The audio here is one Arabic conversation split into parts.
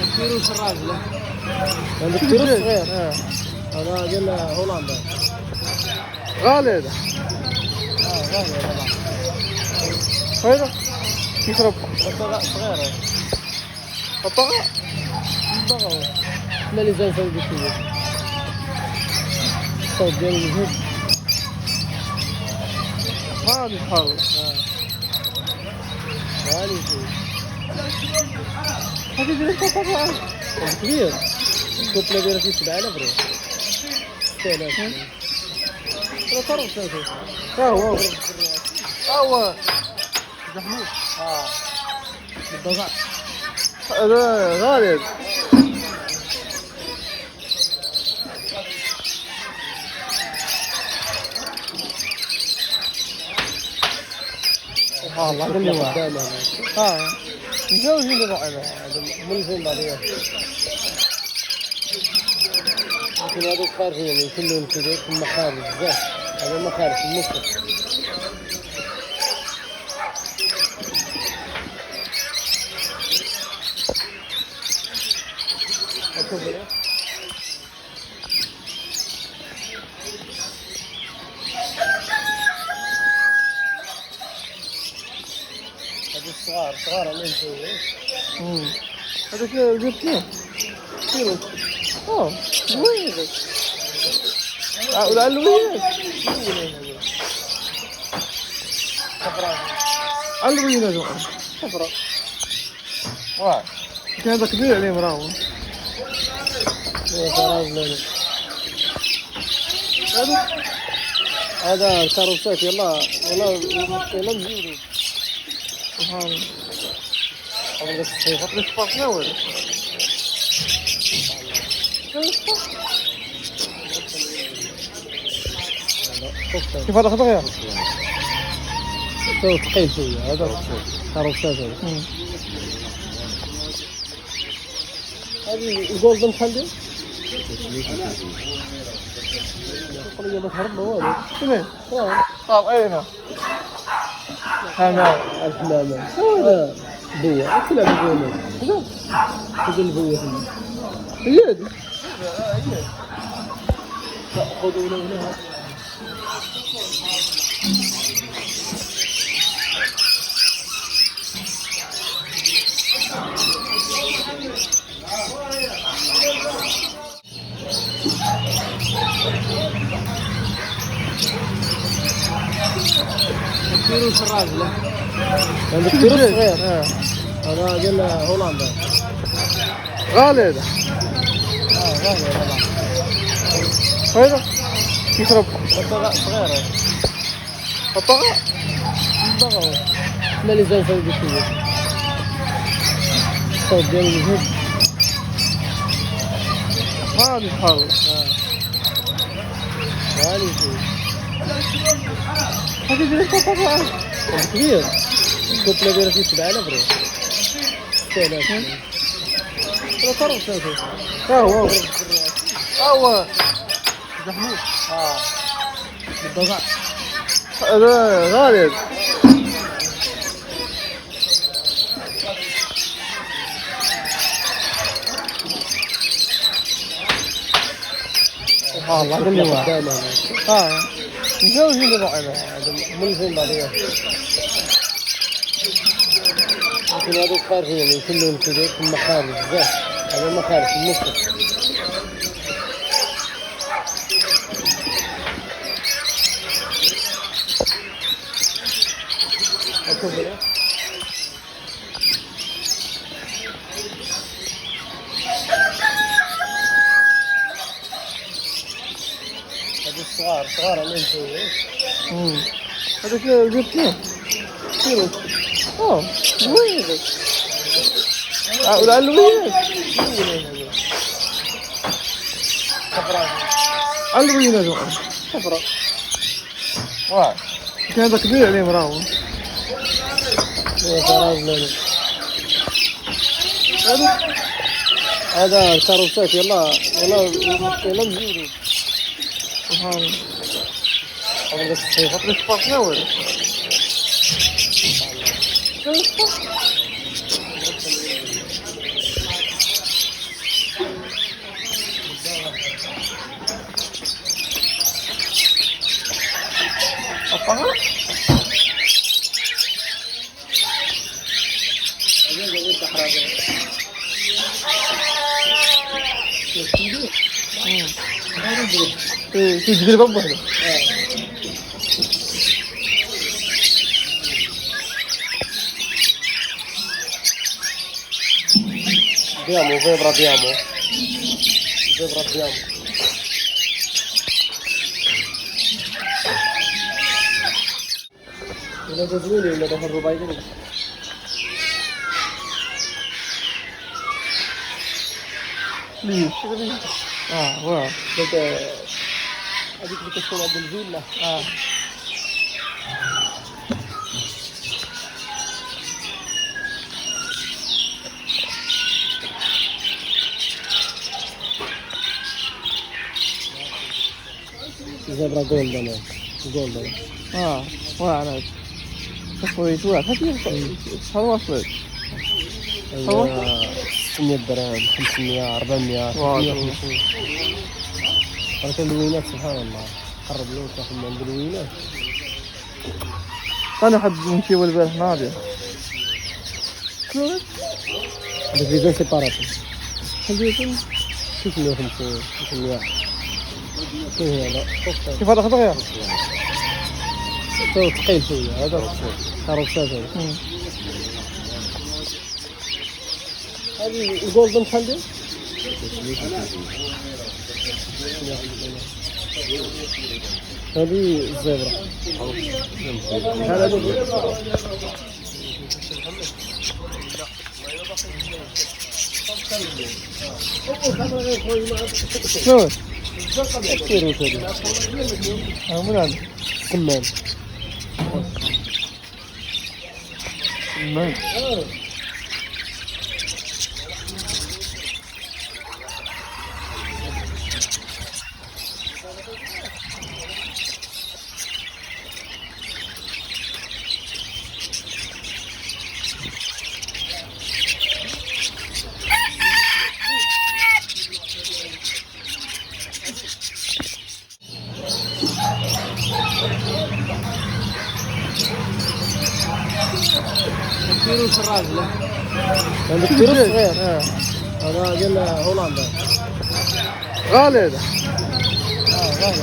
الكيروس الراجل عندك كيلو صغير. هذا ديال هولندا. غالي هذا. غالي هذا كيف ربح؟ هذا صغير. الطاقة بغاو حنا اللي جاي نسوي فيه الصوت ديال الجهد. غالي بحال غالي فيه هذه ديال الطاقة كبير. الكتلة دايرة فيه 7000 ريال. 6000. هذا طرف ثلاثة. ها هو محمود بالضبط. هذا غالي هذا. الله كل واحد. متزوجين دابا هذا من فين بعدين. لكن هذوك خارجين يعني كلهم كذا ثم خارج بزاف. هذا ما خارج في النص. هذا صغار اللي نسوي. هذا كيلو جبت كيلو وين هذا؟ العلويات علويات صفرا. واحد كان هذا كبير عليه مراهو. هذا الكاروسات يلا نزيدو. سبحان الله. هذا الصيف. هذا سباقنا ولا كيف هذا خطأ يا ثقيل شوية. هذا كاروسات. هذه الجولدن بحال قضية ما تهرب والو. شنو؟ اين انا الحمامة. هذا بوة. كلها بوة. هذا البوة هنا. هي هذه تأخذوا لونها. الكيروس الراجل. عندك كيروس صغير. هذا ديال هولندا. غالي هذا. غالي هذا كيف ربح؟ هذا صغير. الطاقة بغاو حنا اللي جاي نسوي فيه الصوت ديال الجهد. غالي بحال غالي فيه هذه ديال الطاقة كبير. الكتلة دايرة فيه 7000 ريال. 6000. هذا طرف ثلاثة. ها هو محمود بالضبط. هذا غالي هذا. سبحان الله كل واحد. متزوجين دابا هذا من فين بعدين. لكن هذوك خارجين يعني كلهم كذا ثم خارج بزاف. هذا ما خارج في النص. هذا صغار اللي نسوي. هذا كيلو جبت كيلو وين هذا؟ العلويات علويات صفرا. واحد كان هذا كبير عليه مراهو. هذا الكاروسات يلا نزيدو. سبحان الله. هذا الصيف. هذا سباقنا ولا Apa? تجري بابا هذا. Diamo, zebra diamo. Zebra diamo. ولا تزويني ولا ده الرباعي كده. ليش؟ واو. ده هذيك اللي تشتغل عند الفيلا. زبرة جولدن جولدن. وانا شويت واحد هذه صوصت. 600 درهم 500 400 550. قلت الوينات سبحان الله قرب له تاخذ من عند الوينات. انا حد نمشي والبارح ناضي. هذا فيزا سيباراتي. هذا 650 600. كيف هذا خطأ يا؟ ثقيل شوية هذا كاروسات هذا. هذه الجولدن خلدي؟ هذه الزبرة. هذا شو؟ كثير وكذا. من هذا؟ كمان. كمان. كيلو الراجل. عندك كيلو صغير. هذا ديال هولندا. غالي هذا. غالي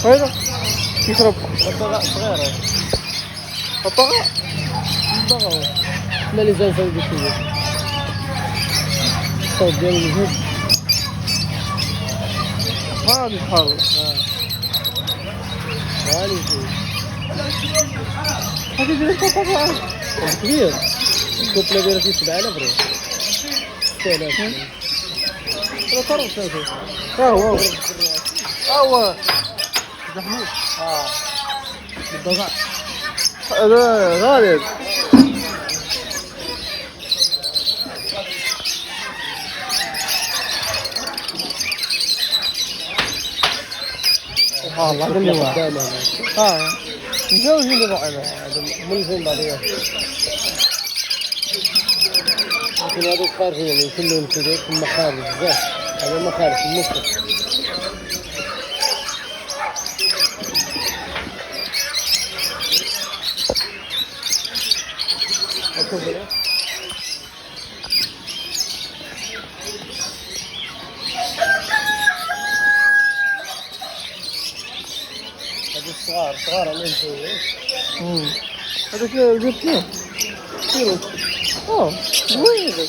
هذا يشرب صغير. بطاقة. احنا اللي زين سوي كذا. صوت ديال الجهد. هذه حلوة. غالي شوي. هذه ديال بطاقة. كبير. كوبلا دايره فيه 7000 ريال. 7000. ترى طرف شوفي. هو محمود. بالضبط. هذا غالي. الله كل واحد. نسوي شنو بعده؟ ملزم بعدين. لكن هذول خارجين يعني كلهم كذا كل مخارج بزاف. هذا مخارج في النص. هذا صغار عليهم شوية. هذا كيلو جبت كيلو. وين هذا؟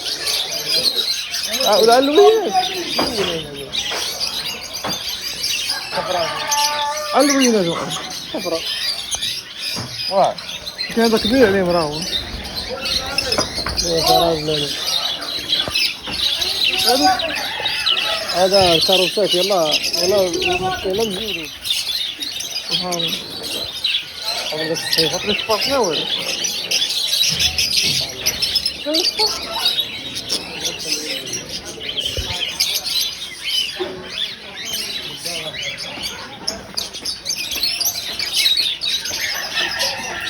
الألوية. الألوية هذا. صفرة. واحد. كان هذا كبير عليه مراوغ. هذا كاروسات يلا نزيدو. سبحان الله. هذا الصحيح. ليش فرقنا ولا؟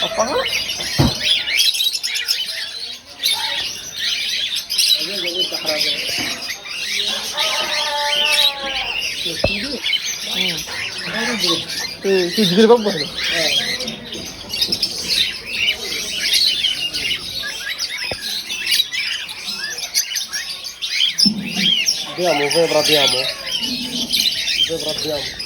أفهم؟ Sì, scrive bene. Abbiamo, Febra abbiamo. Febra abbiamo.